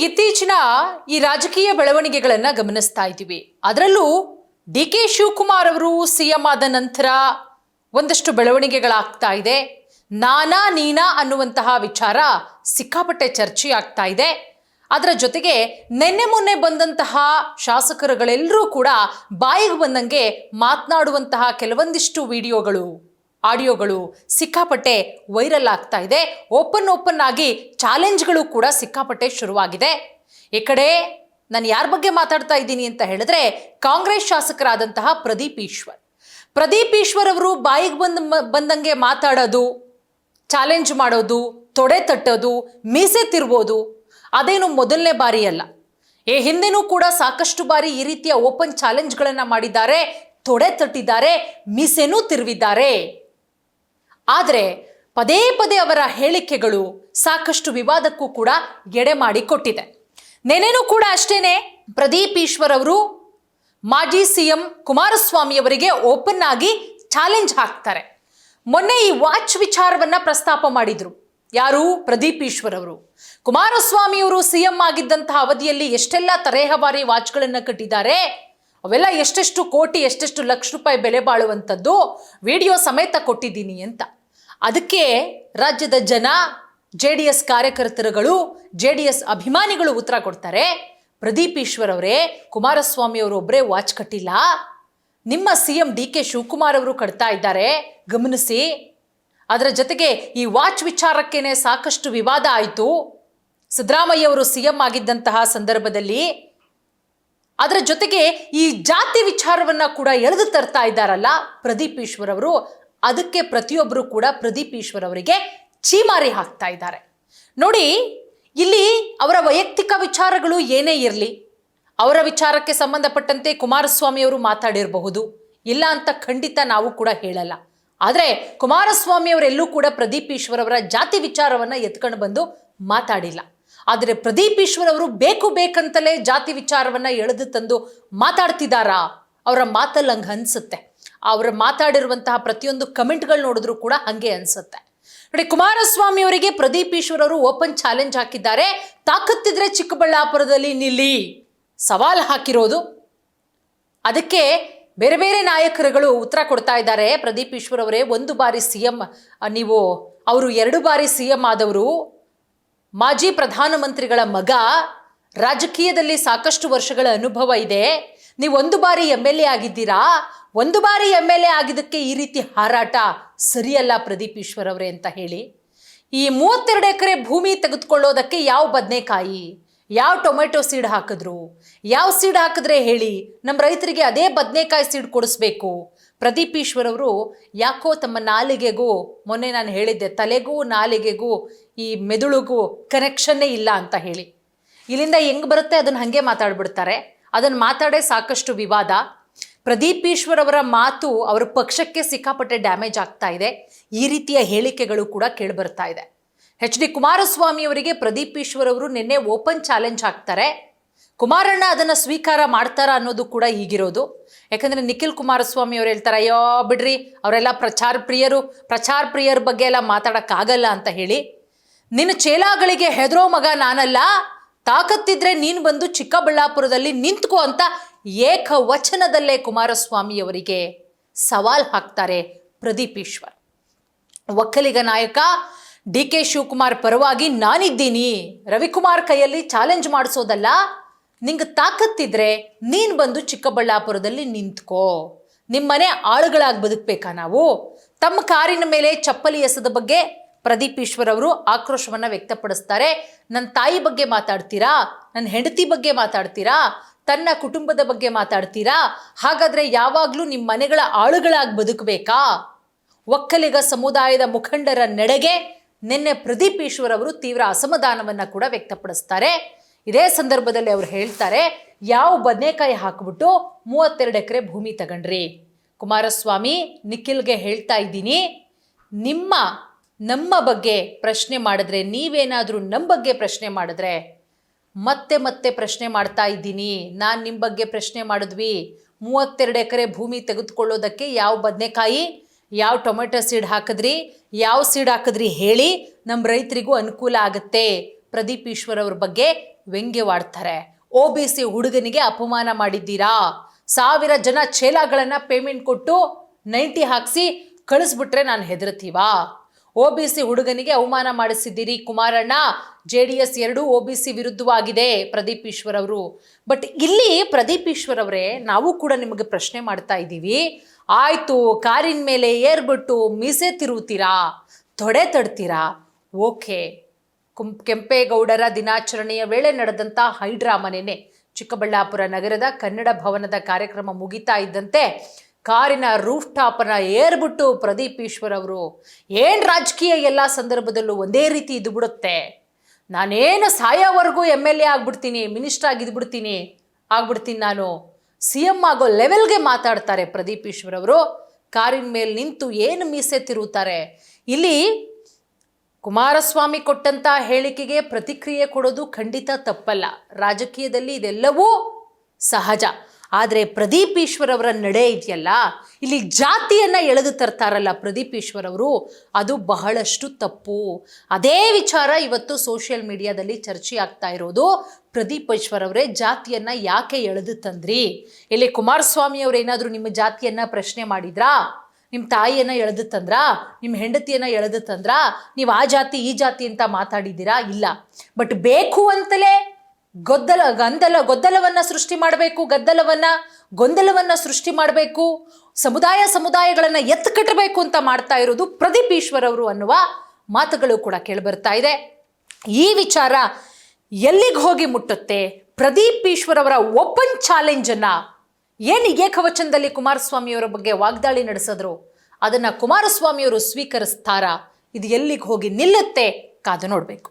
ಇತ್ತೀಚಿನ ಈ ರಾಜಕೀಯ ಬೆಳವಣಿಗೆಗಳನ್ನು ಗಮನಿಸ್ತಾ ಇದ್ದೀವಿ. ಅದರಲ್ಲೂ ಡಿ.ಕೆ. ಶಿವಕುಮಾರ್ ಅವರು ಸಿಎಂ ಆದ ನಂತರ ಒಂದಷ್ಟು ಬೆಳವಣಿಗೆಗಳಾಗ್ತಾ ಇದೆ. ನಾನಾ ನೀನಾ ಅನ್ನುವಂತಹ ವಿಚಾರ ಸಿಕ್ಕಾಪಟ್ಟೆ ಚರ್ಚೆ ಆಗ್ತಾ ಇದೆ. ಅದರ ಜೊತೆಗೆ ನಿನ್ನೆ ಮೊನ್ನೆ ಬಂದಂತಹ ಶಾಸಕರುಗಳೆಲ್ಲರೂ ಕೂಡ ಬಾಯಿಗೆ ಬಂದಂಗೆ ಮಾತನಾಡುವಂತಹ ಕೆಲವೊಂದಿಷ್ಟು ವಿಡಿಯೋಗಳು, ಆಡಿಯೋಗಳು ಸಿಕ್ಕಾಪಟ್ಟೆ ವೈರಲ್ ಆಗ್ತಾ ಇದೆ. ಓಪನ್ ಆಗಿ ಚಾಲೆಂಜ್ಗಳು ಕೂಡ ಸಿಕ್ಕಾಪಟ್ಟೆ ಶುರುವಾಗಿದೆ. ಈ ಕಡೆ ನಾನು ಯಾರ ಬಗ್ಗೆ ಮಾತಾಡ್ತಾ ಇದ್ದೀನಿ ಅಂತ ಹೇಳಿದ್ರೆ, ಕಾಂಗ್ರೆಸ್ ಶಾಸಕರಾದಂತಹ ಪ್ರದೀಪ್ ಈಶ್ವರ್ ಅವರು ಬಾಯಿಗೆ ಬಂದಂಗೆ ಮಾತಾಡೋದು, ಚಾಲೆಂಜ್ ಮಾಡೋದು, ತೊಡೆ ತಟ್ಟೋದು, ಮೀಸೆ ತಿರ್ಬೋದು ಅದೇನು ಮೊದಲನೇ ಬಾರಿ ಅಲ್ಲ. ಹಿಂದೆನೂ ಕೂಡ ಸಾಕಷ್ಟು ಬಾರಿ ಈ ರೀತಿಯ ಓಪನ್ ಚಾಲೆಂಜ್ಗಳನ್ನು ಮಾಡಿದ್ದಾರೆ, ತೊಡೆ ತಟ್ಟಿದ್ದಾರೆ, ಮೀಸೆನೂ ತಿರುವಿದ್ದಾರೆ. ಆದರೆ ಪದೇ ಪದೇ ಅವರ ಹೇಳಿಕೆಗಳು ಸಾಕಷ್ಟು ವಿವಾದಕ್ಕೂ ಕೂಡ ಎಡೆ ಮಾಡಿಕೊಟ್ಟಿದೆ. ನೆನೆನೂ ಕೂಡ ಅಷ್ಟೇನೆ, ಪ್ರದೀಪ್ ಈಶ್ವರ್ ಅವರು ಮಾಜಿ ಸಿಎಂ ಕುಮಾರಸ್ವಾಮಿ ಅವರಿಗೆ ಓಪನ್ ಆಗಿ ಚಾಲೆಂಜ್ ಹಾಕ್ತಾರೆ. ಮೊನ್ನೆ ಈ ವಾಚ್ ವಿಚಾರವನ್ನ ಪ್ರಸ್ತಾಪ ಮಾಡಿದ್ರು. ಯಾರು? ಪ್ರದೀಪ್ ಈಶ್ವರ್ ಅವರು. ಕುಮಾರಸ್ವಾಮಿ ಅವರು ಸಿಎಂ ಆಗಿದ್ದಂತಹ ಅವಧಿಯಲ್ಲಿ ಎಷ್ಟೆಲ್ಲ ತರಹೇವಾರಿ ವಾಚ್ಗಳನ್ನು ಕಟ್ಟಿದ್ದಾರೆ, ಅವೆಲ್ಲ ಎಷ್ಟೆಷ್ಟು ಕೋಟಿ ಎಷ್ಟೆಷ್ಟು ಲಕ್ಷ ರೂಪಾಯಿ ಬೆಲೆ ಬಾಳುವಂಥದ್ದು, ವಿಡಿಯೋ ಸಮೇತ ಕೊಟ್ಟಿದ್ದೀನಿ ಅಂತ. ಅದಕ್ಕೆ ರಾಜ್ಯದ ಜನ, JDS ಕಾರ್ಯಕರ್ತರುಗಳು, JDS ಅಭಿಮಾನಿಗಳು ಉತ್ತರ ಕೊಡ್ತಾರೆ, ಪ್ರದೀಪ್ ಈಶ್ವರ್ ಅವರೇ, ಕುಮಾರಸ್ವಾಮಿ ಅವರು ಒಬ್ಬರೇ ವಾಚ್ ಕಟ್ಟಿಲ್ಲ, ನಿಮ್ಮ ಸಿಎಂ ಡಿ.ಕೆ. ಶಿವಕುಮಾರ್ ಅವರು ಕಟ್ತಾ ಇದ್ದಾರೆ, ಗಮನಿಸಿ. ಅದರ ಜೊತೆಗೆ ಈ ವಾಚ್ ವಿಚಾರಕ್ಕೇನೆ ಸಾಕಷ್ಟು ವಿವಾದ ಆಯಿತು ಸಿದ್ದರಾಮಯ್ಯ ಅವರು ಸಿಎಂ ಆಗಿದ್ದಂತಹ ಸಂದರ್ಭದಲ್ಲಿ. ಅದರ ಜೊತೆಗೆ ಈ ಜಾತಿ ವಿಚಾರವನ್ನ ಕೂಡ ಎಳೆದು ತರ್ತಾ ಇದ್ದಾರಲ್ಲ ಪ್ರದೀಪ್ ಈಶ್ವರ್ ಅವರು, ಅದಕ್ಕೆ ಪ್ರತಿಯೊಬ್ಬರು ಕೂಡ ಪ್ರದೀಪ್ ಈಶ್ವರ್ ಅವರಿಗೆ ಛೀಮಾರಿ ಹಾಕ್ತಾ ಇದ್ದಾರೆ. ನೋಡಿ, ಇಲ್ಲಿ ಅವರ ವೈಯಕ್ತಿಕ ವಿಚಾರಗಳು ಏನೇ ಇರಲಿ, ಅವರ ವಿಚಾರಕ್ಕೆ ಸಂಬಂಧಪಟ್ಟಂತೆ ಕುಮಾರಸ್ವಾಮಿ ಅವರು ಮಾತಾಡಿರಬಹುದು, ಇಲ್ಲ ಅಂತ ಖಂಡಿತ ನಾವು ಕೂಡ ಹೇಳಲ್ಲ. ಆದರೆ ಕುಮಾರಸ್ವಾಮಿ ಅವರೆಲ್ಲೂ ಕೂಡ ಪ್ರದೀಪ್ ಈಶ್ವರ್ ಅವರ ಜಾತಿ ವಿಚಾರವನ್ನ ಎತ್ಕೊಂಡು ಬಂದು ಮಾತಾಡಿಲ್ಲ. ಆದರೆ ಪ್ರದೀಪ್ ಈಶ್ವರ್ ಅವರು ಬೇಕಂತಲೇ ಜಾತಿ ವಿಚಾರವನ್ನ ಎಳೆದು ತಂದು ಮಾತಾಡ್ತಿದ್ದಾರಾ? ಅವರ ಮಾತಲ್ಲಿ ಹಂಗೆ ಅನ್ಸುತ್ತೆ. ಅವರು ಮಾತಾಡಿರುವಂತಹ ಪ್ರತಿಯೊಂದು ಕಮೆಂಟ್ಗಳು ನೋಡಿದ್ರು ಕೂಡ ಹಂಗೆ ಅನ್ಸುತ್ತೆ. ನೋಡಿ, ಕುಮಾರಸ್ವಾಮಿ ಅವರಿಗೆ ಪ್ರದೀಪ್ ಈಶ್ವರ್ ಅವರು ಓಪನ್ ಚಾಲೆಂಜ್ ಹಾಕಿದ್ದಾರೆ. ತಾಕತ್ತಿದ್ರೆ ಚಿಕ್ಕಬಳ್ಳಾಪುರದಲ್ಲಿ ನಿಲ್ಲಿ ಸವಾಲ್ ಹಾಕಿರೋದು. ಅದಕ್ಕೆ ಬೇರೆ ಬೇರೆ ನಾಯಕರುಗಳು ಉತ್ತರ ಕೊಡ್ತಾ ಇದ್ದಾರೆ. ಪ್ರದೀಪ್ ಈಶ್ವರ್ ಅವರೇ, ಒಂದು ಬಾರಿ ಸಿಎಂ ನೀವು, ಅವರು 2 ಬಾರಿ ಸಿಎಂ ಆದವರು, ಮಾಜಿ ಪ್ರಧಾನಮಂತ್ರಿಗಳ ಮಗ, ರಾಜಕೀಯದಲ್ಲಿ ಸಾಕಷ್ಟು ವರ್ಷಗಳ ಅನುಭವ ಇದೆ, ನೀವು 1 ಬಾರಿ MLA ಆಗಿದ್ದೀರಾ, 1 ಬಾರಿ MLA ಆಗಿದ್ದಕ್ಕೆ ಈ ರೀತಿ ಹಾರಾಟ ಸರಿಯಲ್ಲ ಪ್ರದೀಪ್ ಈಶ್ವರ್ ಅವರೇ ಅಂತ ಹೇಳಿ, ಈ 32 ಎಕರೆ ಭೂಮಿ ತೆಗೆದುಕೊಳ್ಳೋದಕ್ಕೆ ಯಾವ ಬದನೆಕಾಯಿ, ಯಾವ ಟೊಮೆಟೊ ಸೀಡ್ ಹಾಕಿದ್ರು, ಯಾವ ಸೀಡ್ ಹಾಕಿದ್ರೆ ಹೇಳಿ, ನಮ್ಮ ರೈತರಿಗೆ ಅದೇ ಬದನೆಕಾಯಿ ಸೀಡ್ ಕೊಡಿಸ್ಬೇಕು. ಪ್ರದೀಪ್ ಈಶ್ವರ್ ಅವರು ಯಾಕೋ ತಮ್ಮ ನಾಲಿಗೆಗೂ, ಮೊನ್ನೆ ನಾನು ಹೇಳಿದ್ದೆ, ತಲೆಗೂ ನಾಲಿಗೆಗೂ ಈ ಮೆದುಳಿಗೂ ಕನೆಕ್ಷನ್ನೇ ಇಲ್ಲ ಅಂತ ಹೇಳಿ, ಇಲ್ಲಿಂದ ಹೆಂಗೆ ಬರುತ್ತೆ ಅದನ್ನು ಹಾಗೆ ಮಾತಾಡ್ಬಿಡ್ತಾರೆ. ಅದನ್ನು ಮಾತಾಡೇ ಸಾಕಷ್ಟು ವಿವಾದ. ಪ್ರದೀಪ್ ಈಶ್ವರ್ ಅವರ ಮಾತು ಅವರ ಪಕ್ಷಕ್ಕೆ ಸಿಕ್ಕಾಪಟ್ಟೆ ಡ್ಯಾಮೇಜ್ ಆಗ್ತಾ ಇದೆ. ಈ ರೀತಿಯ ಹೇಳಿಕೆಗಳು ಕೂಡ ಕೇಳಿಬರ್ತಾ ಇದೆ. HD ಕುಮಾರಸ್ವಾಮಿ ಅವರಿಗೆ ಪ್ರದೀಪ್ ಈಶ್ವರ್ ಅವರು ನಿನ್ನೆ ಓಪನ್ ಚಾಲೆಂಜ್ ಹಾಕ್ತಾರೆ. ಕುಮಾರಣ್ಣ ಅದನ್ನು ಸ್ವೀಕಾರ ಮಾಡ್ತಾರ ಅನ್ನೋದು ಕೂಡ ಈಗಿರೋದು. ಯಾಕಂದರೆ ನಿಖಿಲ್ ಕುಮಾರಸ್ವಾಮಿ ಅವರು ಹೇಳ್ತಾರೆ, ಅಯ್ಯೋ ಬಿಡ್ರಿ, ಅವರೆಲ್ಲ ಪ್ರಚಾರ ಪ್ರಿಯರ ಬಗ್ಗೆ ಎಲ್ಲ ಮಾತಾಡೋಕ್ಕಾಗಲ್ಲ ಅಂತ ಹೇಳಿ. ನಿನ್ನ ಚೇಲಾಗಳಿಗೆ ಹೆದರೋ ಮಗ ನಾನಲ್ಲ, ತಾಕತ್ತಿದ್ರೆ ನೀನು ಬಂದು ಚಿಕ್ಕಬಳ್ಳಾಪುರದಲ್ಲಿ ನಿಂತ್ಕೋ ಅಂತ ಏಕವಚನದಲ್ಲೇ ಕುಮಾರಸ್ವಾಮಿ ಅವರಿಗೆ ಸವಾಲ್ ಹಾಕ್ತಾರೆ ಪ್ರದೀಪ್ ಈಶ್ವರ್. ಒಕ್ಕಲಿಗ ನಾಯಕ ಡಿ.ಕೆ. ಶಿವಕುಮಾರ್ ಪರವಾಗಿ ನಾನಿದ್ದೀನಿ, ರವಿಕುಮಾರ್ ಕೈಯಲ್ಲಿ ಚಾಲೆಂಜ್ ಮಾಡಿಸೋದಲ್ಲ, ನಿಂಗೆ ತಾಕತ್ತಿದ್ರೆ ನೀನು ಬಂದು ಚಿಕ್ಕಬಳ್ಳಾಪುರದಲ್ಲಿ ನಿಂತ್ಕೋ, ನಿಮ್ಮನೆ ಆಳುಗಳಾಗಿ ಬದುಕಬೇಕಾ ನಾವು? ತಮ್ಮ ಕಾರಿನ ಮೇಲೆ ಚಪ್ಪಲಿ ಎಸೆದ ಬಗ್ಗೆ ಪ್ರದೀಪ್ ಈಶ್ವರ್ ಅವರು ಆಕ್ರೋಶವನ್ನು ವ್ಯಕ್ತಪಡಿಸ್ತಾರೆ. ನನ್ನ ತಾಯಿ ಬಗ್ಗೆ ಮಾತಾಡ್ತೀರಾ, ನನ್ನ ಹೆಂಡತಿ ಬಗ್ಗೆ ಮಾತಾಡ್ತೀರಾ, ತನ್ನ ಕುಟುಂಬದ ಬಗ್ಗೆ ಮಾತಾಡ್ತೀರಾ, ಹಾಗಾದರೆ ಯಾವಾಗಲೂ ನಿಮ್ಮ ಮನೆಗಳ ಆಳುಗಳಾಗಿ ಬದುಕಬೇಕಾ? ಒಕ್ಕಲಿಗ ಸಮುದಾಯದ ಮುಖಂಡರ ನಡೆಗೆ ನಿನ್ನೆ ಪ್ರದೀಪ್ ಈಶ್ವರ್ ಅವರು ತೀವ್ರ ಅಸಮಾಧಾನವನ್ನು ಕೂಡ ವ್ಯಕ್ತಪಡಿಸ್ತಾರೆ. ಇದೇ ಸಂದರ್ಭದಲ್ಲಿ ಅವರು ಹೇಳ್ತಾರೆ, ಯಾವ ಬದನೆಕಾಯಿ ಹಾಕಿಬಿಟ್ಟು 32 ಎಕರೆ ಭೂಮಿ ತಗೊಂಡ್ರಿ? ಕುಮಾರಸ್ವಾಮಿ, ನಿಖಿಲ್ಗೆ ಹೇಳ್ತಾ ಇದ್ದೀನಿ, ನಮ್ಮ ಬಗ್ಗೆ ಪ್ರಶ್ನೆ ಮಾಡಿದ್ರೆ, ನೀವೇನಾದರೂ ನಮ್ಮ ಬಗ್ಗೆ ಪ್ರಶ್ನೆ ಮಾಡಿದ್ರೆ ಮತ್ತೆ ಪ್ರಶ್ನೆ ಮಾಡ್ತಾ ಇದ್ದೀನಿ. ನಾನು ನಿಮ್ಮ ಬಗ್ಗೆ ಪ್ರಶ್ನೆ ಮಾಡಿದ್ವಿ, 32 ಎಕರೆ ಭೂಮಿ ತೆಗೆದುಕೊಳ್ಳೋದಕ್ಕೆ ಯಾವ ಬದನೆಕಾಯಿ, ಯಾವ ಟೊಮೆಟೊ ಸೀಡ್ ಹಾಕಿದ್ರಿ, ಯಾವ ಸೀಡ್ ಹಾಕಿದ್ರಿ ಹೇಳಿ, ನಮ್ಮ ರೈತರಿಗೂ ಅನುಕೂಲ ಆಗುತ್ತೆ. ಪ್ರದೀಪ್ ಈಶ್ವರ್ ಅವ್ರ ಬಗ್ಗೆ ವ್ಯಂಗ್ಯವಾಡ್ತಾರೆ. OBC ಹುಡುಗನಿಗೆ ಅಪಮಾನ ಮಾಡಿದ್ದೀರಾ, 1000 ಜನ ಚೇಲಾಗಳನ್ನ ಪೇಮೆಂಟ್ ಕೊಟ್ಟು 90 ಹಾಕ್ಸಿ ಕಳಿಸ್ಬಿಟ್ರೆ ನಾನು ಹೆದರ್ತೀವಾ? OBC ಹುಡುಗನಿಗೆ ಅವಮಾನ ಮಾಡಿಸಿದ್ದೀರಿ ಕುಮಾರಣ್ಣ. JDS 2 OBC ವಿರುದ್ಧವಾಗಿದೆ ಪ್ರದೀಪ್ ಈಶ್ವರ್ ಅವರು. ಬಟ್ ಇಲ್ಲಿ ಪ್ರದೀಪ್ ಈಶ್ವರ್ ಅವರೇ, ನಾವು ಕೂಡ ನಿಮಗೆ ಪ್ರಶ್ನೆ ಮಾಡ್ತಾ ಇದ್ದೀವಿ. ಆಯ್ತು, ಕಾರಿನ ಮೇಲೆ ಏರ್ಬಿಟ್ಟು ಮೀಸೆ ತಿರುವುತ್ತೀರಾ, ತೊಡೆ ತಡ್ತೀರಾ, ಓಕೆ. ಕೆಂಪೇಗೌಡರ ದಿನಾಚರಣೆಯ ವೇಳೆ ನಡೆದಂಥ ಹೈಡ್ರಾಮನೇನೆ ಚಿಕ್ಕಬಳ್ಳಾಪುರ ನಗರದ ಕನ್ನಡ ಭವನದ ಕಾರ್ಯಕ್ರಮ ಮುಗಿತಾ ಇದ್ದಂತೆ ಕಾರಿನ ರೂಫ್ ಟಾಪನ್ನ ಏರ್ಬಿಟ್ಟು ಪ್ರದೀಪ್ ಈಶ್ವರ್ ಅವರು, ಏನು ರಾಜಕೀಯ ಎಲ್ಲ ಸಂದರ್ಭದಲ್ಲೂ ಒಂದೇ ರೀತಿ ಇದ್ದು ಬಿಡುತ್ತೆ, ನಾನೇನು ಸಾಯೋವರೆಗೂ MLA ಆಗ್ಬಿಡ್ತೀನಿ, ಮಿನಿಸ್ಟರ್ ಆಗಿದ್ಬಿಡ್ತೀನಿ ನಾನು, CM ಆಗೋ ಲೆವೆಲ್ಗೆ ಮಾತಾಡ್ತಾರೆ ಪ್ರದೀಪ್ ಈಶ್ವರ್ ಅವರು. ಕಾರಿನ ಮೇಲೆ ನಿಂತು ಏನು ಮೀಸೆ ತಿರುವುತ್ತಾರೆ. ಇಲ್ಲಿ ಕುಮಾರಸ್ವಾಮಿ ಕೊಟ್ಟಂಥ ಹೇಳಿಕೆಗೆ ಪ್ರತಿಕ್ರಿಯೆ ಕೊಡೋದು ಖಂಡಿತ ತಪ್ಪಲ್ಲ. ರಾಜಕೀಯದಲ್ಲಿ ಇದೆಲ್ಲವೂ ಸಹಜ. ಆದರೆ ಪ್ರದೀಪ್ ಈಶ್ವರ್ ಅವರ ನಡೆ ಇದೆಯಲ್ಲ, ಇಲ್ಲಿ ಜಾತಿಯನ್ನು ಎಳೆದು ತರ್ತಾರಲ್ಲ ಪ್ರದೀಪ್ ಈಶ್ವರ್ ಅವರು, ಅದು ಬಹಳಷ್ಟು ತಪ್ಪು. ಅದೇ ವಿಚಾರ ಇವತ್ತು ಸೋಷಿಯಲ್ ಮೀಡಿಯಾದಲ್ಲಿ ಚರ್ಚೆ ಆಗ್ತಾ ಇರೋದು. ಪ್ರದೀಪ್ ಈಶ್ವರ್ ಅವರೇ, ಜಾತಿಯನ್ನು ಯಾಕೆ ಎಳೆದು ತಂದ್ರಿ? ಇಲ್ಲಿ ಕುಮಾರಸ್ವಾಮಿ ಅವರು ಏನಾದರೂ ನಿಮ್ಮ ಜಾತಿಯನ್ನು ಪ್ರಶ್ನೆ ಮಾಡಿದ್ರಾ? ನಿಮ್ಮ ತಾಯಿಯನ್ನು ಎಳೆದು ತಂದ್ರಾ? ನಿಮ್ಮ ಹೆಂಡತಿಯನ್ನು ಎಳೆದು ತಂದ್ರಾ? ನೀವು ಆ ಜಾತಿ ಈ ಜಾತಿ ಅಂತ ಮಾತಾಡಿದ್ದೀರಾ? ಇಲ್ಲ. ಬಟ್ ಬೇಕು ಅಂತಲೇ ಗೊಂದಲವನ್ನು ಸೃಷ್ಟಿ ಮಾಡಬೇಕು, ಗೊಂದಲವನ್ನು ಸೃಷ್ಟಿ ಮಾಡಬೇಕು, ಸಮುದಾಯಗಳನ್ನು ಎತ್ತುಕಟ್ಟಬೇಕು ಅಂತ ಮಾಡ್ತಾ ಇರೋದು ಪ್ರದೀಪ್ ಈಶ್ವರ್ ಅವರು ಅನ್ನುವ ಮಾತುಗಳು ಕೂಡ ಕೇಳಿಬರ್ತಾ ಇದೆ. ಈ ವಿಚಾರ ಎಲ್ಲಿಗೆ ಹೋಗಿ ಮುಟ್ಟುತ್ತೆ? ಪ್ರದೀಪ್ ಈಶ್ವರ್ ಅವರ ಓಪನ್ ಚಾಲೆಂಜನ್ನು ಏನು ಏಕವಚನದಲ್ಲಿ ಕುಮಾರಸ್ವಾಮಿಯವರ ಬಗ್ಗೆ ವಾಗ್ದಾಳಿ ನಡೆಸಿದ್ರು, ಅದನ್ನು ಕುಮಾರಸ್ವಾಮಿಯವರು ಸ್ವೀಕರಿಸ್ತಾರಾ? ಇದು ಎಲ್ಲಿಗೆ ಹೋಗಿ ನಿಲ್ಲುತ್ತೆ? ಕಾದು ನೋಡಬೇಕು.